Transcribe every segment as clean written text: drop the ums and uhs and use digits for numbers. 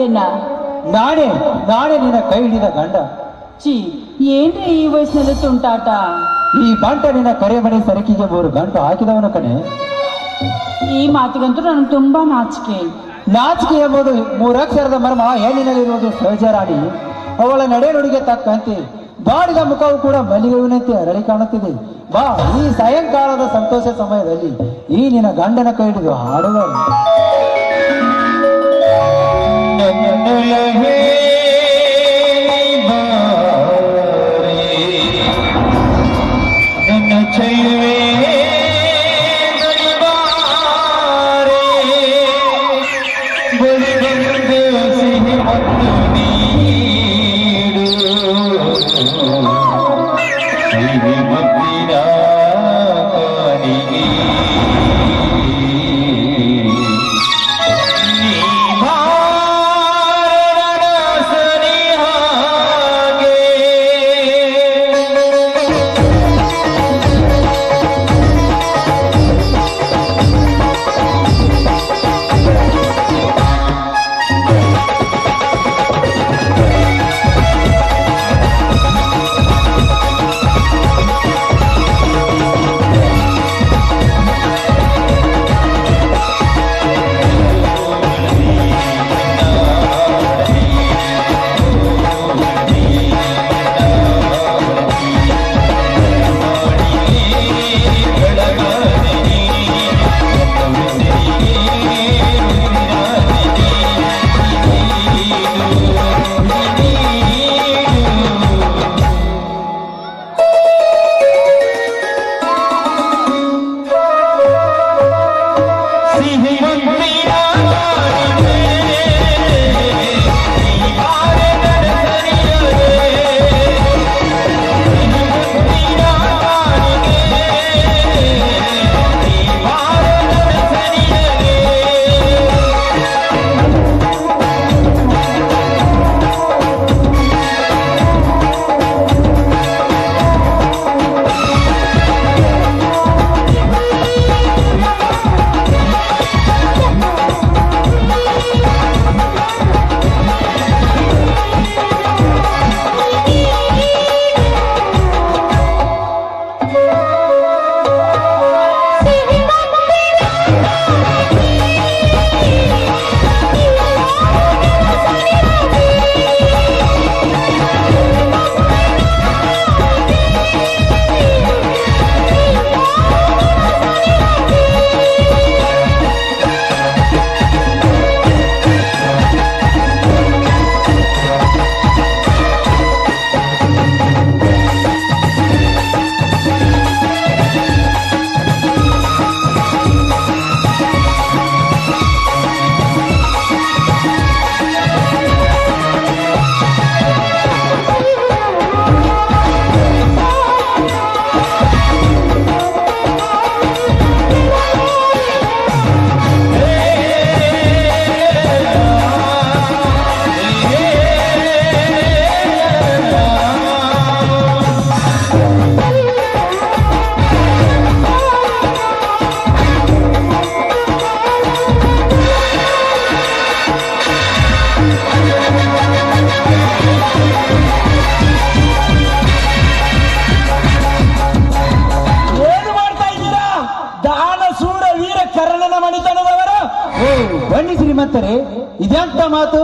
ಬಂದೇನ? ನಾನೇ ನಿನ್ನ ಕೈ ಹಿಡಿದ ಗಂಡ. ಚಿ, ಏನ್ರಿ ಈ ವಯಸ್ಸಿನಲ್ಲಿ ತುಂಟಾಟ? ಈ ಬಂಟ ನಿನ್ನ ಕರೆ ಮನೆ ಸರಕಿಗೆ 3 ಗಂಟು ಹಾಕಿದವನು ಕಣೆ. ಈ ಮಾತಿಗಂತೂ ನನಗೆ ತುಂಬಾ ನಾಚಿಕೆ. ನಾಚಿಕೆ ಎಂಬುದು 3 ಅಕ್ಷರದ ಮರ್ಮ ಹೆಣ್ಣಿನಲ್ಲಿರುವುದು ಸಹಜ ರಾಣಿ. ಅವಳ ನಡೆ ನುಡಿಗೆ ತಕ್ಕಂತೆ ಬಾಡಿದ ಮುಖವು ಕೂಡ ಮಲ್ಲಿಗೆವಿನಂತೆ ಅರಳಿ ಕಾಣುತ್ತಿದೆ. ಬಾ, ಈ ಸಾಯಂಕಾಲದ ಸಂತೋಷ ಸಮಯದಲ್ಲಿ ಈ ನಿನ್ನ ಗಂಡನ ಕೈ ಹಿಡಿದು ಹಾಡುವ. ಬನ್ನಿ ಶ್ರೀಮಂತರೇ, ಇದೆಂತ ಮಾತು?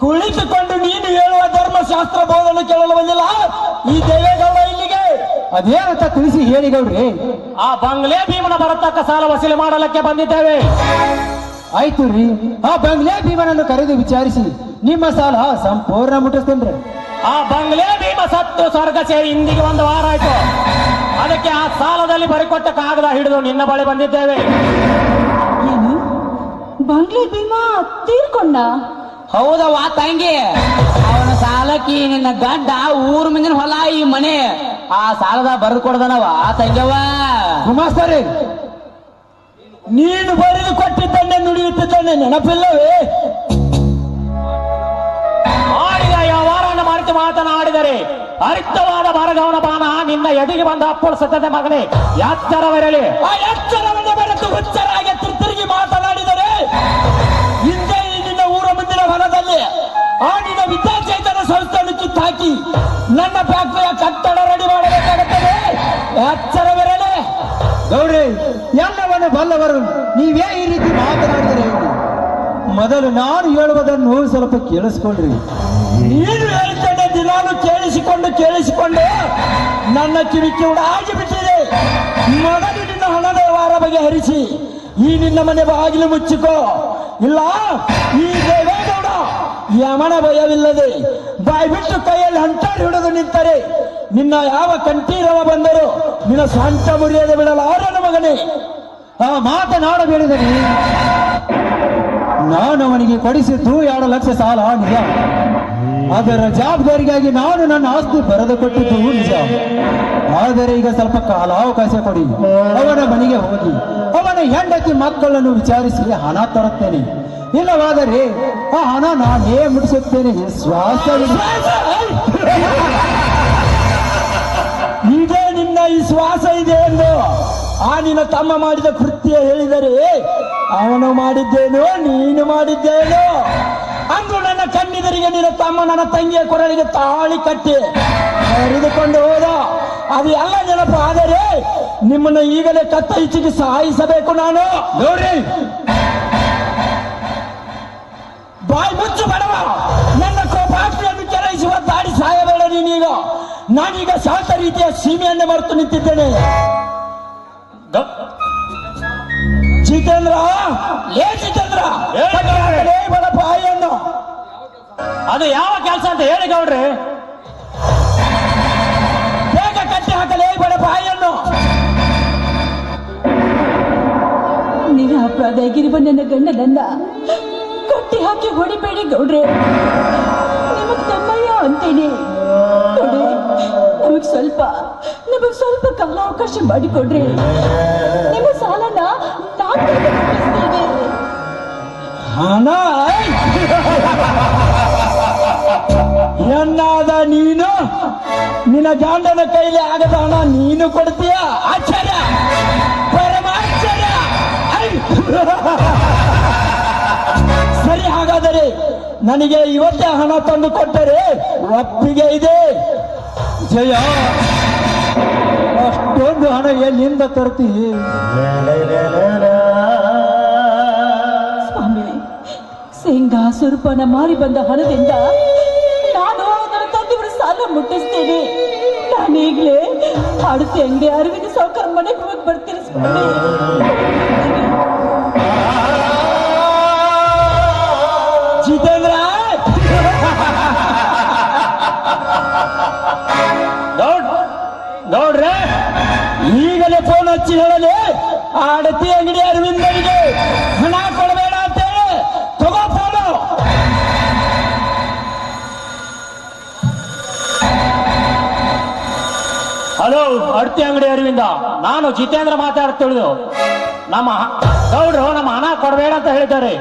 ಕುಳಿತುಕೊಂಡು ನೀನು ಹೇಳುವ ಧರ್ಮಶಾಸ್ತ್ರ ಬೋಧನೆ ಕೇಳಲು ಬಂದಿಲ್ಲ ಈ ದೇವೇಗೌಡ ಇಲ್ಲಿಗೆ. ಅದೇನಂತ ತಿಳಿಸಿ ಹೇಳಿ ಗೌಡ್ರಿ. ಆ ಬಂಗ್ಲೆ ಭೀಮನ ಬರತಕ್ಕ ಸಾಲ ವಸೂಲಿ ಮಾಡಲಿಕ್ಕೆ ಬಂದಿದ್ದೇವೆ. ಆಯ್ತು ರೀ, ಆ ಬಂಗ್ಲೆ ಭೀಮನನ್ನು ಕರೆದು ವಿಚಾರಿಸಿ ನಿಮ್ಮ ಸಾಲ ಸಂಪೂರ್ಣ ಮುಟ್ಟಿಸ್ತೇನ್ರಿ. ಆ ಬಂಗ್ಲೆ ಭೀಮ ಸತ್ತು ಸ್ವರ್ಗ ಸೇರಿ ಇಂದಿಗೆ 1 ವಾರ ಆಯ್ತು. ಅದಕ್ಕೆ ಆ ಸಾಲದಲ್ಲಿ ಬರಿಕೊಟ್ಟ ಕಾಗದ ಹಿಡಿದು ನಿನ್ನ ಬಳಿ ಬಂದಿದ್ದೇವೆ. ಏನು, ಬಂಗ್ಲೆ ಭೀಮಾ ತೀರ್ಕೊಂಡ? ಹೌದವ್ವ ತಂಗಿ, ಅವನ ಸಾಲಕ್ಕಿ ನಿನ್ನ ಗಡ್ಡ ಊರ್ ಮುಂದಿನ ಹೊಲ ಈ ಮನೆ ಆ ಸಾಲದ ಬರೆದು ಕೊಡ್ದನವ ತಂಗ್ಯವ್ವ. ಗುಮಾಸ್ತರೇ, ನೀನು ಬರೆದು ಕೊಟ್ಟಿದ್ದನ್ನೇ ನುಡಿಯುತ್ತಿದ್ದಾನೆ ನೆನಪಿಲ್ಲವೇ? ಆಡಿದ ವ್ಯವಹಾರನ ಮರೆತು ಮಾತನಾಡಿದರೆ ಅರಿಕ್ತವಾದ ಭಾರಗವನ ಬಾಣ ನಿನ್ನ ಎದಿಗೆ ಬಂದ ಅಪ್ಪಳಿಸುತ್ತದೆ ಮಗನೇ. ಎಚ್ಚರವಿರಲಿ. ಆ ಎಚ್ಚರವನ್ನು ಬೆರೆತು ಹುಚ್ಚರಾಗಿ ತಿರುಗಿ ಮಾತನಾಡಿದರೆ ಹಿಂದೆ ನಿನ್ನ ಊರ ಕಿತ್ತು ಹಾಕಿ ನನ್ನ ಫ್ಯಾಕ್ಟರಿಯ ಕಟ್ಟಡ ರೆಡಿ ಮಾಡಬೇಕಾಗುತ್ತದೆ. ಎಚ್ಚರವಿರಲಿ. ಗೌಡ್ರಿ, ಎಲ್ಲವನ್ನು ಬಲ್ಲವರು ನೀವೇ ಈ ರೀತಿ ಮಾತನಾಡಿದರೆ ಹೇಗೆ? ಮೊದಲು ನಾನು ಹೇಳುವುದನ್ನು ಸ್ವಲ್ಪ ಕೇಳಿಸ್ಕೊಳ್ರಿ. ನೀನು ಹೇಳ್ತೇನೆ ದಿನಾನು ಕೇಳಿಸಿಕೊಂಡು ನನ್ನ ಕಿವಿ ಕಿವುಡ ಆಗಿಬಿಟ್ಟಿದೆ. ಮೊದಲು ನಿನ್ನ ಹಣದ ವ್ಯವಹಾರ ಬಗೆಹರಿಸಿ ಈ ನಿನ್ನ ಮನೆ ಬಾಗಿಲು ಮುಚ್ಚಿಕೋ. ಇಲ್ಲ ಈ ದೇವೇಗೌಡ ಯಮನ ಭಯವಿಲ್ಲದೆ ಬಾಯಿ ಬಿಟ್ಟು ಕೈಯಲ್ಲಿ ಹಂಟಾಡಿ ಹಿಡಿದು ನಿಂತರೆ ನಿನ್ನ ಯಾವ ಕಂಠೀರವ ಬಂದರೂ ನಿನ್ನ ಸ್ವಂತ ಮುರಿಯದೆ ಬಿಡಲಾರನ ಮಗನೇ. ಆ ಮಾತನಾಡಬೇಡಿದರೆ ನಾನು ಅವನಿಗೆ ಕೊಡಿಸಿದ್ದು 2 ಲಕ್ಷ ಸಾಲ ನಿಜ. ಅದರ ಜವಾಬ್ದಾರಿಗಾಗಿ ನಾನು ನನ್ನ ಆಸ್ತಿ ಬರೆದು ಕೊಟ್ಟಿದ್ದು ನಿಜ. ಆದರೆ ಈಗ ಸ್ವಲ್ಪ ಕಾಲಾವಕಾಶ ಕೊಡಿ. ಅವನ ಮನೆಗೆ ಹೋಗಿ ಅವನ ಹೆಂಡತಿ ಮಕ್ಕಳನ್ನು ವಿಚಾರಿಸಿ ಹಣ ತರುತ್ತೇನೆ. ಇಲ್ಲವಾದರೆ ಆ ಹಣ ನಾನೇ ಮುಟ್ಟಿಸುತ್ತೇನೆ. ವಿಶ್ವಾಸವಿದೆ. ಇದೇ ನಿನ್ನ ವಿಶ್ವಾಸ ಇದೆ ಎಂದು ಆ ನಿನ್ನ ತಮ್ಮ ಮಾಡಿದ ಕೃತ್ಯ ಹೇಳಿದರೆ ಅವನು ಮಾಡಿದ್ದೇನೋ ನೀನು ಮಾಡಿದ್ದೇನೋ ಅಂದು ನನ್ನ ಕಣ್ಣಿದರಿಗೆ ನಿನ್ನ ತಮ್ಮ ನನ್ನ ತಂಗಿಯ ಕೊರಳಿಗೆ ತಾಳಿ ಕಟ್ಟಿ ಹರಿದುಕೊಂಡು ಹೋದ. ಅದು ಎಲ್ಲ ನೆನಪು. ಆದರೆ ನಿಮ್ಮನ್ನು ಈಗಲೇ ಕತ್ತರಿಸಿಗೆ ಸಾಯಿಸಬೇಕು ನಾನು. ನೋಡ್ರಿ, ಬಾಯಿ ಮುಚ್ಚು ಬಡವ. ನನ್ನ ಕೋಪಾಗ್ನಿಯನ್ನು ಕೆರಳಿಸುವ ದಾಡಿ ಸಾಯಬೇಡ ನೀನೀಗ. ನಾನೀಗ ಶಾಂತ ರೀತಿಯ ಸೀಮೆಯನ್ನೇ ಮರೆತು ನಿಂತಿದ್ದೇನೆ. ಜಿತೇಂದ್ರ, ಜಿತೇಂದ್ರ, ಬಡ ಬಾಯಿಯನ್ನು. ಅದು ಯಾವ ಕೆಲಸ ಅಂತ ಹೇಳಿ ಗೌಡ್ರಿ. ಬೇಗ ಕಟ್ಟಿ ಹಾಕಲೇ ಬಡ ಬಾಯಿಯನ್ನು. ನಿರಪರಾಧಿಯಾಗಿರುವ ನನ್ನ ಗಂಡನನ್ನ ಕಟ್ಟಿ ಹಾಕಿ ಹೊಡಿಬೇಡಿ ಗೌಡ್ರೆ. ನಿಮಗ್ ತಮ್ಮಯ್ಯ ಅಂತೀನಿ ನೋಡಿ. ನಮಗ್ ಸ್ವಲ್ಪ ಕಾಲಾವಕಾಶ ಮಾಡಿಕೊಡ್ರಿ. ನಿಮ್ಮ ಸಾಲನ ನಾನು ಮುಟ್ಟಿಸ್ತೇನೆ. ಹಣ ಎನ್ನಾದ ನೀನು ನಿನ್ನ ಗಂಡನ ಕೈಲಿ ಆಗದ ಹಣ ನೀನು ಕೊಡ್ತೀಯ? ಆಶ್ಚರ್ಯ, ಪರಮಾಶ್ಚರ್ಯ. ಸರಿ, ಹಾಗಾದರೆ ನನಗೆ ಇವತ್ತೇ ಹಣ ತಂದು ಕೊಟ್ಟರೆ ಒಪ್ಪಿಗೆ ಇದೆ. ಜಯ, ಅಷ್ಟೊಂದು ಹಣ ಎಲ್ಲಿಂದ ತರ್ತಿ? ಸ್ವಾಮಿ, ಶೇಂಗಾ ಸುರುಪನ ಮಾರಿ ಬಂದ ಹಣದಿಂದ ನಾನು ನನ್ನ ತಂದೆಯವರ ಸಾಲ ಮುಟ್ಟಿಸ್ತೇನೆ. ನಾನೀಗಲೇ ಅಡತಿ ಅಂಗಡಿ ಅರವಿಂದ ಸಾವುಕಾರ ಮನೆಗೆ ಹೋಗಿ ಬರ್ತೀನಿ ಸ್ವಾಮಿ. ಜಿತೇಂದ್ರ, ನೋಡ್ರೆ ಈಗಲೇ ಫೋನ್ ಹಚ್ಚಿ ಹೇಳಲಿ ಆಡತಿ ಅಂಗಡಿ ಅರವಿಂದರಿಗೆ ಹಣ ಕೊಡಬೇಡ ಅಂತೇಳಿ. ತಗೋ ಫೋನು. ಹಲೋ, ಅಡ್ತಿ ಅಂಗಡಿ ಅರವಿಂದ, ನಾನು ಜಿತೇಂದ್ರ ಮಾತಾಡ್ತಿಳಿದು. ನಮ್ಮ ಗೌಡ್ರು ನಮ್ಮ ಹಣ ಕೊಡಬೇಡ ಅಂತ ಹೇಳಿದ್ದಾರೆ.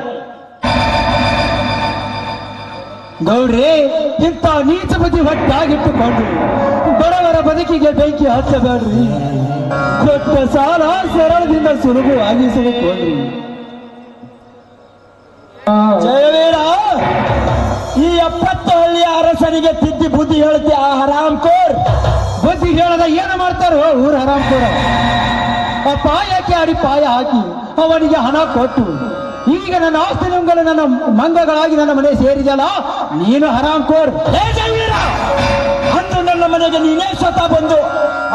ಗೌಡ್ರಿ, ಇಂಥ ನೀಚ ಬುದ್ಧಿ ಹೊಟ್ಟಾಗಿಟ್ಟುಕೊಂಡು ಬಡವರ ಬದುಕಿಗೆ ಬೆಂಕಿ ಹಚ್ಚಬೇಡ್ರಿ. ಕೊಟ್ಟ ಸಾಲ ಸರಳದಿಂದ ಸುಲಭವಾಗಿಸಬೇಕೊಂಡ್ರಿ. ಜಯವೀರ, ಈ 70 ಹಳ್ಳಿಯ ಅರಸನಿಗೆ ತಿದ್ದಿ ಬುದ್ಧಿ ಹೇಳ್ತಿ ಆ ಹರಾಮ್ ಕೋರ್. ಬುದ್ಧಿ ಹೇಳದ ಏನು ಮಾಡ್ತಾರೋ ಊರ ಹರಾಮ್ಕೋರ. ಆ ಪಾಯಕ್ಕೆ ಆಡಿ ಪಾಯ ಹಾಕಿ ಅವನಿಗೆ ಹಣ ಕೊಟ್ಟು ಈಗ ನನ್ನ ಆಸ್ತಿ ನುಂಗಲು ನನ್ನ ಮಂಗಗಳಾಗಿ ನನ್ನ ಮನೆ ಸೇರಿದಲ್ಲ, ನೀನು ಹರಾಮ್ಕೋರ್. ಅಂದು ನನ್ನ ಮನೆಗೆ ನೀನೇ ಸ್ವತಃ ಬಂದು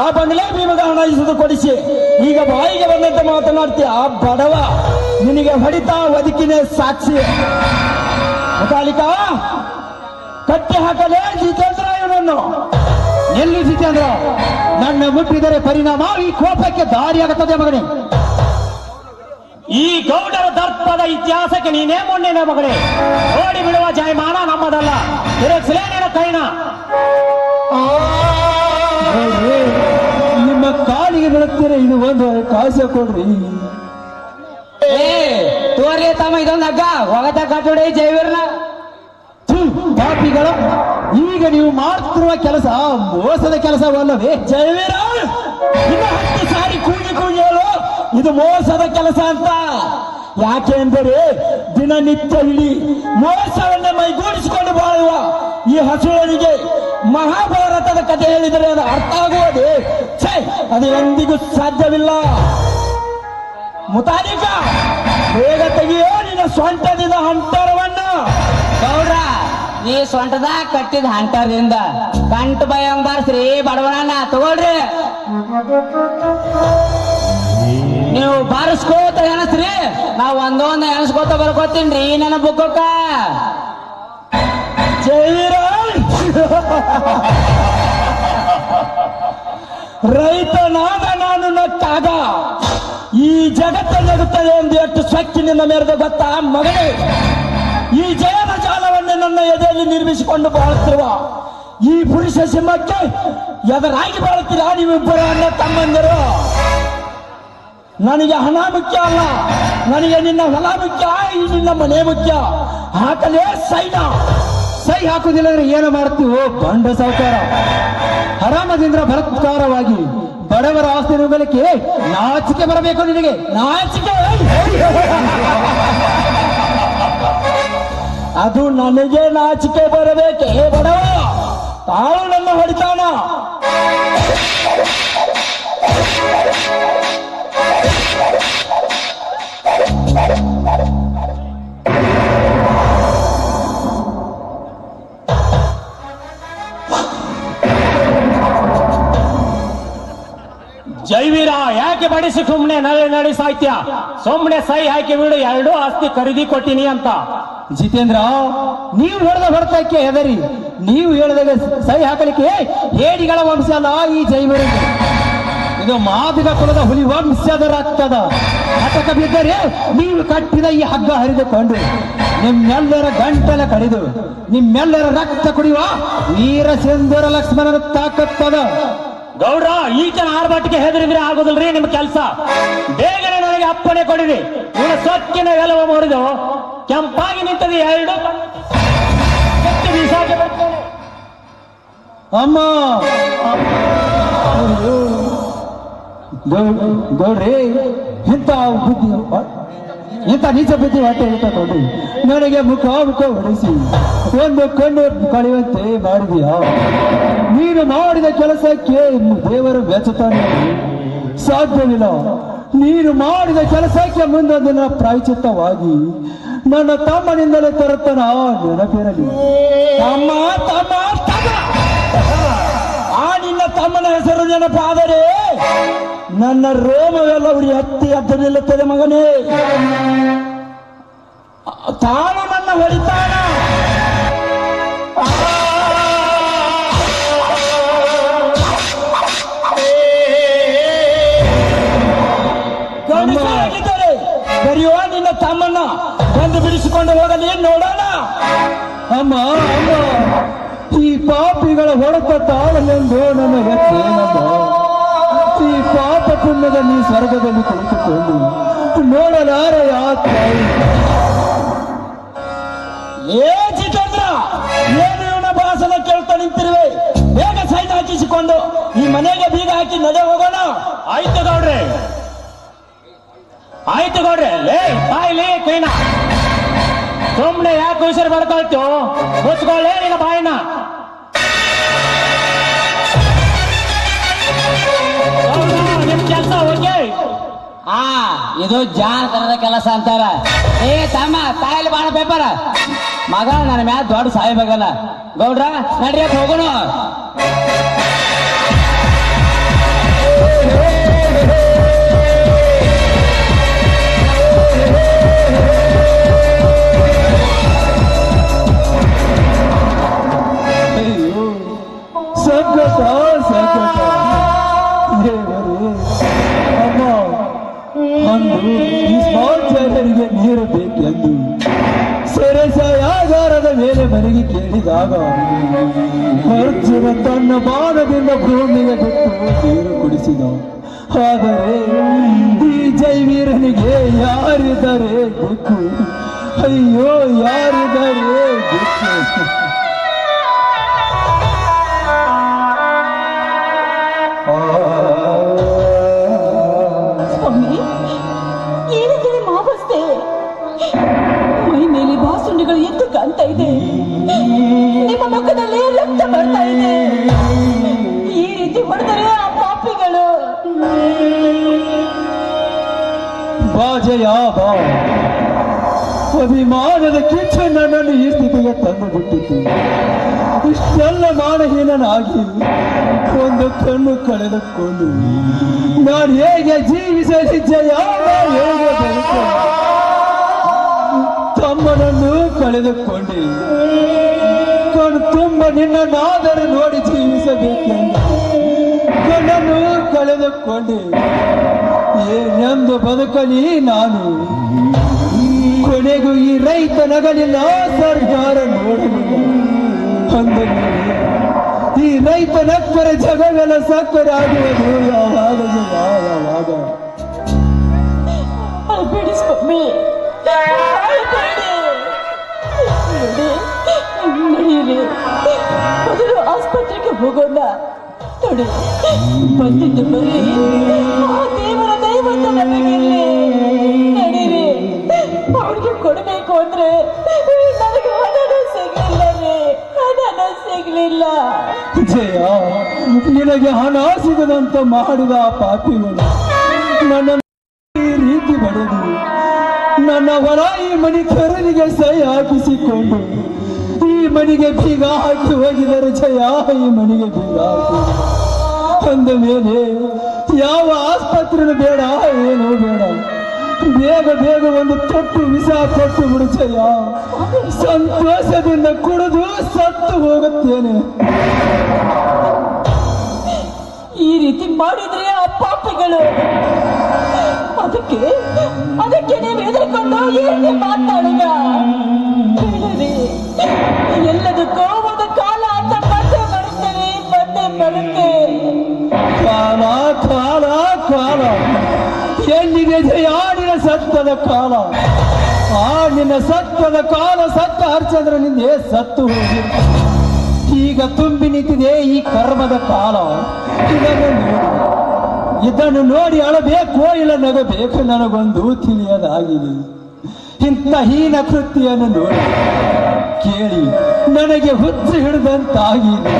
ಆ ಬಂಗ್ಲೆ ಭೀಮಗ ಹಣ ಇಸುದು ಕೊಡಿಸಿ ಈಗ ಬಾಯಿಗೆ ಬಂದಂತೆ ಮಾತನಾಡ್ತೀಯ. ಆ ಬಡವ ನಿನಗೆ ಹೊಡಿತಾ ಬದುಕಿನೇ ಸಾಕ್ಷಿ. ಮುತಾಲಿಕಾ, ಕಟ್ಟಿ ಹಾಕಲೇ ಜಿತೇಂದ್ರ ಇವನನ್ನು. ಎಲ್ಲಿ ಜಿತೇಂದ್ರ? ನನ್ನ ಮುಟ್ಟಿದರೆ ಪರಿಣಾಮ ಈ ಕೋಪಕ್ಕೆ ದಾರಿಯಾಗುತ್ತದೆ ಮಗನೇ. ಈ ಗೌಡರ ದರ್ಪದ ಇತಿಹಾಸಕ್ಕೆ ನೀನೇ ಮೊನ್ನೆ ಮಗಳೇ. ಓಡಿ ಬಿಡುವ ಜಾಯಮಾನ ನಮ್ಮದಲ್ಲ. ತಿರುಗಿಸಲೇನೇನ ಕೈನ. ನಿಮ್ಮ ಕಾಲಿಗೆ ಬೀಳುತ್ತೀರ, ಇದು ಒಂದು ಅವಕಾಶ ಕೊಡ್ರಿ. ತೋರಿ ತಮ್ಮ ಇದೊಂದು ಹಗ್ಗ ಹೊಗತ ಕಟ್ಟುಡಿ ಜೈವೀರ್ನ. ಪಾಪಿಗಳ, ಈಗ ನೀವು ಮಾಡ್ತಿರುವ ಕೆಲಸ ಮೋಸದ ಕೆಲಸವಲ್ಲವೇ? ಜಯವೀರ, ಇನ್ನು 10 ಸಾರಿ ಕೂಗಿ ಹೇಳು ಇದು ಮೋಸದ ಕೆಲಸ ಅಂತ. ಯಾಕೆ ಅಂದರೆ ದಿನನಿತ್ಯ ಇಡೀ ಮೋಸವನ್ನ ಮೈಗೂಡಿಸಿಕೊಂಡು ಬಾಳುವ ಈ ಹಸುವನಿಗೆ ಮಹಾಭಾರತದ ಕಥೆ ಹೇಳಿದರೆ ಅದು ಅರ್ಥ ಆಗುವುದೇ? ಛೇ, ಅದು ಎಂದಿಗೂ ಸಾಧ್ಯವಿಲ್ಲ. ಮುತಾಲಿಕ, ಬೇಗ ತೆಗೆಯೋ ನಿನ್ನ ಸ್ವಂಟದಿಂದ ಅಂತರವನ್ನು. ಗೌಡ್ರ, ನೀ ಸೊಂಟದ ಕಟ್ಟಿದ ಹಂಟದಿಂದ ಕಂಟು ಬೈ ಬಾರ್ಸ್ರಿ ಬಡವಣ್ಣ ತಗೊಳ್ರಿ. ನೀವು ಬಾರಿಸ್ಕೋತ ಎನಸ್ರಿ, ನಾವ್ ಒಂದೊಂದ್ ಎನಸ್ಕೋತ ಬರ್ಕೋತೀನ್ರಿ ನನ್ನ ಬುಕ್ಕಕ್ಕ. ರೈತನಾದ ನಾನು ನಟ್ಟಾಗ ಈ ಜಗತ್ತ ನಗುತ್ತದೆ ಎಂದು ಎಷ್ಟು ಸೊಕ್ಕಿನಿಂದ ಮೆರೆದ ಗೊತ್ತಾ ಮಗನೇ? ಈ ಜಯದ ಜಾಲವನ್ನು ನನ್ನ ಎದೆಯಲ್ಲಿ ನಿರ್ಮಿಸಿಕೊಂಡು ಬಾಳುತ್ತಿರುವ ಈ ಪುರುಷ ಸಿಂಹಕ್ಕೆ ಎದರಾಗಿ ಬಾಳುತ್ತೀರಾ ನೀವಿಬ್ಬರು ಅಣ್ಣ ತಮ್ಮಂದರು? ನನಗೆ ಹಣ ಮುಖ್ಯ ಅಲ್ಲ, ನನಗೆ ನಿನ್ನ ಹೊಲ ಮುಖ್ಯ, ಈ ನಿನ್ನ ಮನೆ ಮುಖ್ಯ. ಹಾಕಲೇ ಸೈ ಹಾಕುದಿಲ್ಲ ಅಂದ್ರೆ ಏನು ಮಾಡ್ತೀವೋ ಬಂಡ ಸಾವುಕಾರ? ಹರಾಮದಿಂದ ಬಲಾತ್ಕಾರವಾಗಿ ಬಡವರ ಆಸ್ತಿ ನುಂಗಲಿಕ್ಕೆ ನಾಚಿಕೆ ಬರಬೇಕು ನಿನಗೆ, ನಾಚಿಕೆ? ಅದು ನನಗೆ ನಾಚಿಕೆ ಬರಬೇಕೆ ಬಡವ? ತಾಳು ನನ್ನ ಹೊಡಿತಾನ. ಜೈವೀರ, ಯಾಕೆ ಬಡಿಸಿ ಸುಮ್ನೆ ನಡಿ ಸಾಹಿತ್ಯ? ಸುಮ್ನೆ ಸೈ ಹಾಕಿ ಬಿಡು, ಎರಡೂ ಆಸ್ತಿ ಖರೀದಿ ಕೊಟ್ಟಿನಿ ಅಂತ. ಜಿತೇಂದ್ರ, ನೀವು ಹೊಡೆದ ಹೊಡೆತಕ್ಕೆ ಹೆದರಿ ನೀವು ಹೇಳಿದಾಗ ಸೈ ಹಾಕಲಿಕ್ಕೆ ಹೇಡಿಗಳ ವಂಶ ಅಲ್ಲ ಈ ಜೈವರಿಗೆ. ಇದು ಮಾದಿಗ ಕುಲದ ಹುಲಿ ವಂಶದ ರಕ್ತದ ಹಠಕ ಬಿದ್ದರೆ ನೀವು ಕಟ್ಟಿದ ಈ ಹಗ್ಗ ಹರಿದುಕೊಂಡು ನಿಮ್ಮೆಲ್ಲರ ಗಂಟಲ ಕಡಿದು ನಿಮ್ಮೆಲ್ಲರ ರಕ್ತ ಕುಡಿಯುವ ವೀರ ಸಿಂಧೂರ ಲಕ್ಷ್ಮಣನ ತಾಕತ್ತದ. ಗೌಡ್ರ, ಈತನ ಆರ್ಭಟಿಗೆ ಹೆದರಿದ್ರೆ ಆಗೋದಿಲ್ರಿ ನಿಮ್ ಕೆಲಸ. ಬೇಗನೆ ನನಗೆ ಅಪ್ಪಣೆ ಕೊಡಿರಿ. ಇವನ ಸೊಕ್ಕಿನ ಎಲವ ಮುರಿದು ಕೆಂಪಾಗಿ ನಿಂತದೆ ಎರಡು ಬೀಸಾಗಿ ಬರ್ತೇನೆ. ಅಮ್ಮ ಗೌಡ್ರಿ, ಇಂಥ ಬುದ್ಧಿ ಇಂಥ ನಿಜ ಬುದ್ಧಿ ಹೊಟ್ಟೆ ಇಟ್ಟುಕೊಂಡು ನನಗೆ ಮುಖ ಹೊಡೆಸಿ ಒಂದು ಕಣ್ಣು ಕಳೆಯುವಂತೆ ಮಾಡಿದೀಯಾ? ನೀನು ಮಾಡಿದ ಕೆಲಸಕ್ಕೆ ದೇವರು ಮೆಚ್ಚುತ್ತಾನೆ? ಸಾಧ್ಯವಿಲ್ಲ. ನೀನು ಮಾಡಿದ ಕೆಲಸಕ್ಕೆ ಮುಂದೊಂದಿನ ಪ್ರಾಯಚಿತ್ತವಾಗಿ ನನ್ನ ತಮ್ಮನಿಂದಲೇ ತರುತ್ತಾನ ನೆನಪಿರಲಿ. ತಮ್ಮ ತಮ್ಮ ತಮ್ಮ, ಆ ನಿನ್ನ ತಮ್ಮನ ಹೆಸರು ನೆನಪಾದರೆ ನನ್ನ ರೋಮವೆಲ್ಲ ಉರಿ ಹತ್ತಿ ಹತ್ತು ನಿಲ್ಲುತ್ತದೆ ಮಗನೇ. ತಾನು ನನ್ನ ಹೊಡಿತಾನ. ಗಂಡಸಾಗಿದ್ದರೆ ಬರೆಯುವ ನಿನ್ನ ತಮ್ಮನ್ನ ಬಂದು ಬಿಡಿಸಿಕೊಂಡು ಹೋಗಲಿ, ನೋಡೋಣ. ಅಮ್ಮ ಅಮ್ಮ, ಈ ಪಾಪಿಗಳ ಹೊಡೆತ ತಾಳಲೆಂದು ನನ್ನ ಹೆತ್ತೇನಮ್ಮ. ಈ ಪಾಪ ಪುಣ್ಯದ ನೀ ಸ್ವರ್ಗದಲ್ಲಿ ಕುಳಿತುಕೊಂಡು ನೋಡಲಾರೆ ಆ ತಾಯಿ. ಏ ಜಿತೇಂದ್ರ, ಏನು ಇವನ ಭಾಷಣ ಕೇಳ್ತಾ ನಿಂತಿರುವೆ? ಬೇಗ ಸೈನ್ ಹಾಕಿಸಿಕೊಂಡು ಈ ಮನೆಗೆ ಬೀಗ ಹಾಕಿ ನಡೆ ಹೋಗೋಣ. ಆಯ್ತು ಗೌಡ್ರೆ, ಆಯ್ತು ಗೌಡ್ರೆ. ಲೇ ಬಾಯ್ಲಿ ಕೈನ, ಸುಮ್ನೆ ಯಾಕೆ ಉಸಿರು ಬಡ್ಕೊಳ್ತು? ಮುಚ್ಕೊಳ್ಳೇ ನಿನ್ನ ಬಾಯಿನ. ನಿಮ್ ಕೆಲಸ ಓಕೆ. ಇದು ಜಾನತನದ ಕೆಲಸ ಅಂತಾರ. ಏ ತಮ್ಮ, ತಾಯಿಲಿ ಬಾಣ ಪೇಪರ್ ಮಗ ನನ್ನ ಮ್ಯಾಲ ದೊಡ್ಡ ಸಾಯ್ಬೇಕಲ್ಲ. ಗೌಡ್ರ, ನಡಿಯಕ್ ಹೋಗೋಣ. ಸಂಕಟ ಸಂಕಟ ದೇವರೇ. ಅಮ್ಮ, ಅಂದು ಈ ಸ್ಮಾರ್ಟ್ ನೀರು ಬೇಕೆಂದು ಸೆರೆಸಾಯಾಗಾರದ ಮೇಲೆ ಮನೆಗೆ ಕೇಳಿದಾಗ ಅರ್ಜುನ ತನ್ನ ಬಾಣದಿಂದ ಭೂಮಿಗೆ ಬಿಟ್ಟು ನೀರು ಕುಡಿಸಿದ. ಆದರೆ ಈ ಜೈವೀರನಿಗೆ ಯಾರಿದ್ದಾರೆ ದಿಕ್ಕು? ಅಯ್ಯೋ, ಯಾರಿದ್ದಾರೆ ದಿಕ್ಕು? ಸ್ವಾಮಿ, ಏನಿದೆ ನಿಮ್ಮ ಅವಸ್ಥೆ? ಮೈ ಮೇಲೆ ಬಾಸುಂಡಿಗಳು ಎದ್ದು ಕಾಣ್ತಾ ಇದೆ. ನಿಮ್ಮ ಮುಖದಲ್ಲಿ ರಕ್ತ ಬರ್ತಾ ಇದೆ. ಈ ರೀತಿ ಹೊಡೆದರೆ ಆ ಪಾಪಿಗಳು ಬಾಜಯ ಬಾ, ಅಭಿಮಾನದ ಕಿಚ್ಚು ನನ್ನನ್ನು ಈ ಸ್ಥಿತಿಗೆ ತಂದು ಬಿಟ್ಟಿತು. ಇಷ್ಟೆಲ್ಲ ಮಾನಹೀನನಾಗಿ ಒಂದು ಕಣ್ಣು ಕಳೆದುಕೊಂಡು ನಾನು ಹೇಗೆ ಜೀವಿಸಲಿ ಜಯ, ಹೇಗೆ ಬದುಕು? ತಮ್ಮನನ್ನು ಕಳೆದುಕೊಂಡೆ, ಕಣ್ಣು ತುಂಬ ನಿನ್ನನ್ನಾದರೂ ನೋಡಿ ಜೀವಿಸಬೇಕೆಂದು ಕಣ್ಣನ್ನು ಕಳೆದುಕೊಂಡೆ. ಏನೆಂದು ಬದುಕಲಿ ನಾನು? ಕೊನೆಗೂ ಈ ರೈತ ನಗಲಿಲ್ಲ, ಸರ್ಕಾರ ನೋಡಲಿಲ್ಲ. ಅಂದ ಈ ರೈತ ನಕ್ಕರೆ ಜಗವೆಲ್ಲ ಸಕ್ಕರೆ ಆಗುವುದು ಯಾವಾಗ ಯಾವಾಗ? ಅಳ್ಬೇಡಿ ಸ್ವಾಮಿ, ಅಳ್ಬೇಡಿ. ನಡೆಯಿರಿ, ಮೊದಲು ಆಸ್ಪತ್ರೆಗೆ ಹೋಗೋಣ. ನೋಡಿ, ಬಂದಿದ್ದು ಬರ್ರಿ, ಆ ದೇವರ ದೈವಂತ ನಮಗಿರ್ಲಿ. ನಡೀರಿ, ಅವ್ರಿಗೆ ಕೊಡಬೇಕು ಅಂದ್ರೆ ನನಗೆ ಹಣನೂ ಸಿಗ್ಲಿಲ್ಲ ರೀ, ಹಣನೂ ಸಿಗ್ಲಿಲ್ಲ. ಜಯ, ನಿನಗೆ ಹಣ ಸಿಗದಂತ ಮಾಡಿದ ಆ ಪಾಪಿಗಳು ನನ್ನ ಈ ರೀತಿ ಬಡದು ನನ್ನ ಹೊರ ಈ ಮನೆ ಖರೀದಿಗೆ ಸಹಿ ಹಾಕಿಸಿಕೊಂಡು ಈ ಮನೆಗೆ ಬೀಗ ಹಾಕಿ ಹೋಗಿದರೆ ಜಯ, ಈ ಮನೆಗೆ ಬೀಗ ಹಾಕಿ ಅಂದ ಮೇಲೆ ಯಾವ ಆಸ್ಪತ್ರೆನೂ ಬೇಡ, ಏನು ಬೇಡ. ಬೇಗ ಬೇಗ ಒಂದು ತೊಟ್ಟು ವಿಷ ಕೊಟ್ಟು ಬಿಡು ಜಯ, ಸಂತೋಷದಿಂದ ಕುಡಿದು ಸತ್ತು ಹೋಗುತ್ತೇನೆ. ಈ ರೀತಿ ಮಾಡಿದ್ರೆ ಆ ಪಾಪಿಗಳು ಅದಕ್ಕೆ ನೀವು ಎದುರ್ಕೊಂಡು ಏನೇ ಮಾತಾಡುದ? ಹೇಳರಿ, ಎಲ್ಲದಕ್ಕೂ ಒಂದು ಕಾಲ ಅಂತ ಬಂದೇ ಬರುತ್ತೇನೆ, ಬಂದೇ ಬರುತ್ತೆ. ಕಾಲ ಕಾಲ ಕಾಲ ಎಲ್ಲಿಗೆ ಜಯಾಡಿನ ಸತ್ತದ ಕಾಲ. ಆ ನಿನ್ನ ಸತ್ತದ ಕಾಲ ಸತ್ತ ಹರಿಚಂದ್ರನಿಂದ ಸತ್ತು ಹೋಗಿ ಈಗ ತುಂಬಿ ನಿಂತಿದೆ ಈ ಕರ್ಮದ ಕಾಲ. ಇದನ್ನು ನೋಡಿ ಅಳಬೇಕೋ ಇಲ್ಲ ನಗಬೇಕು ನನಗೊಂದು ತಿಳಿಯದಾಗಿದೆ. ಇಂಥ ಹೀನ ಕೃತ್ಯವನ್ನು ನೋಡಿ ಕೇಳಿ ನನಗೆ ಹುಚ್ಚು ಹಿಡಿದಂತಾಗಿದೆ.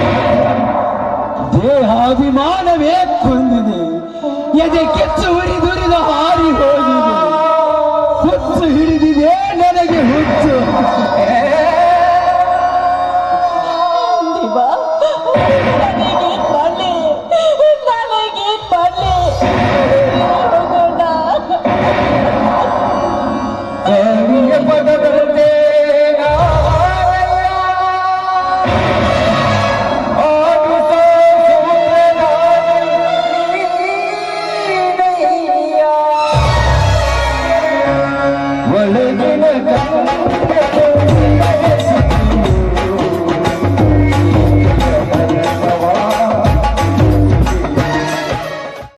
ದೇಹಾಭಿಮಾನವೇ ಕೊಂದಿದೆ, ಎದೆ ಕೆಚ್ಚು ಉರಿದುರಿದ ಹಾರಿ ಹೋಗಿದೆ. ಹುಚ್ಚು ಹಿಡಿದಿದೆ ನನಗೆ ಹುಚ್ಚು. ದೇವಾ, ನನಗೇನ್ ಮಾಡ್ಲಿ, ನನಗೇನ್ ಮಾಡ್ಲಿ? ಹೋಗೋಣ. ಒಳಗಿನ